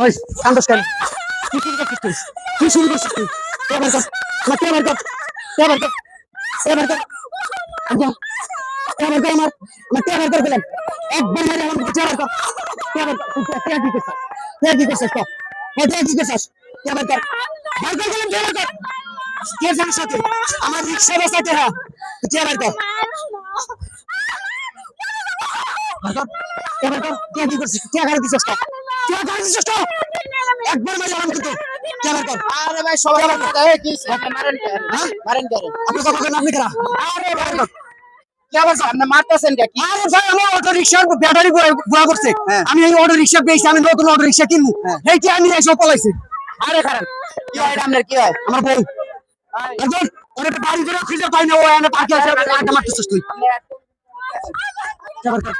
ওই কান্দস কেন? কি শুরু করছিস তুই? কি শুরু করছিস তুই? কে বের কর, আমার কে বের কর, কে বের কর, কে বের কর, আচ্ছা কে বের কর, আমার কে বের কর দিলেন? একবার মেরে আমার কে বের কর, কে বের কর, কে কি করছিস? কে কি করছিস তো? কে কি করছিস? কে বের কর, বের কর দিলেন, কে বের কর? কে যার সাথে? আমার রিক্সা বাসাতে হ্যাঁ, কে বের কর? কে বের কর, কে কি করছিস? কে গাড়ি দিছিস তো? কে গাড়ি দিছিস তো? একবার মেরে আমার কিন্তু কে বের কর? আরে ভাই সবাই এই কি মারেন কেন? হ্যাঁ? মারেন কেন? আপনি কথা বলেন আপনি কারা? আরে ভাই কি আবার আপনি মারতেছেন কি? আরে ভাই আমার অটো রিকশার ব্যাটারি বুয়া করছে। হ্যাঁ। আমি এই অটো রিকশা পেয়েছি, আমি নতুন অটো রিকশা কিনবো। হ্যাঁ। এই কি আমি এসব পলাইছি। আরে খারাপ কি হয় আপনার কি হয়? আমার বউ একজন ওরে বাড়ি করে খুঁজে পাই না, ও এনে পাখি আছে আড্ডা মারতেছিস তুই। এবার কর।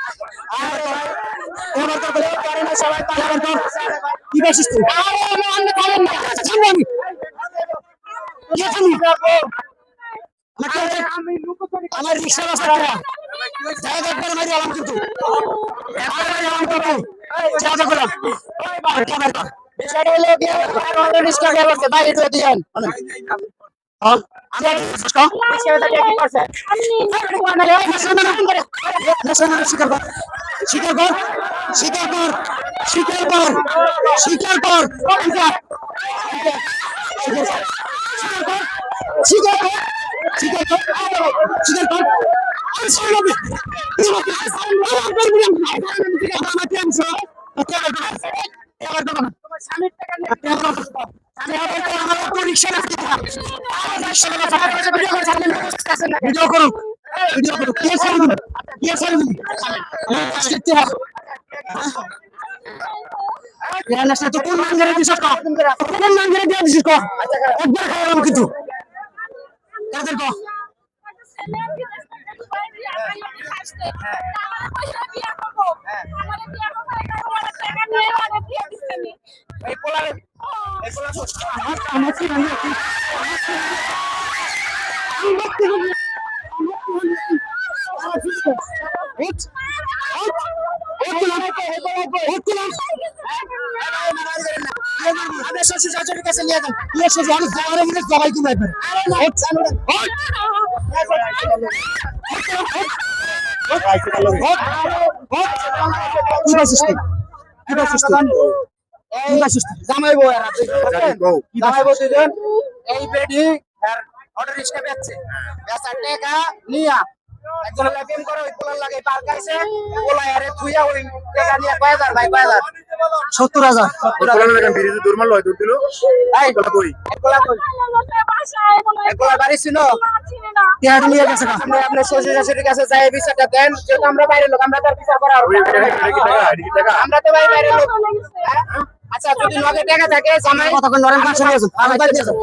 এবার কর বলে, পারে না সবাই এবার কর। কি করছিস তুই? আরে আমি অন্য পারেন না। সামনে আমি। কি তুমি? আমার রিকশা রাস্তা জায়গা করে মারি আলাম কিন্তু একবার মারি আলাম কিন্তু জায়গা করে এবার কর। বিষয়টা হলো কি আর রিস্কা গেল আছে ভাই এটা দিয়েন আমি বিষয়টা কি করছে স্বীকার কর, স্বীকার কর, স্বীকার কর, স্বীকার কর, স্বীকার কর, স্বীকার কর, স্বীকার কর, স্বীকার কর, স্বীকার কর। আমি শুনলাম স্বামীর টাকা নিয়ে ভিডিও করুক, ভিডিও করুক, কে ছাড়ি দিবি, কে ছাড়ি দিবি, কোন নাঙ্গেরে দিছিস ক, কোন নাঙ্গেরে দিয়ে দিছিস ক, একবার খাইলাম কিন্তু তাদের ক এই পোলারে এই পোলা আমার কি রান্না আপনার শ্বশুর শাশুড়ির কাছে নিয়ে যান সবাই তুমি জামাই বউ আর আপনি জামাই বউ দুজন এই বেডি আর অটো রিক্সা বেচছে বেচার টাকা নিয়া একজন প্রেম করে ওই পোলার লাগে পার খাইছে পোলা আরে থুইয়া ওই টাকা নিয়ে 5000 ভাই 5000 70,000 এই পোলা কই পোলা বাড়ি ছিল টেহাটা নিয়ে গেছে কা আমরা আপনার শ্বশুর শাশুড়ির কাছে যাই বিচারটা দেন যেহেতু আমরা বাইরের লোক আমরা তার বিচার করা হবে আমরা তো বাইরের লোক আচ্ছা যদি লগে টাকা থাকে জামাই কথা কই নরেন কাছে নিয়ে যাও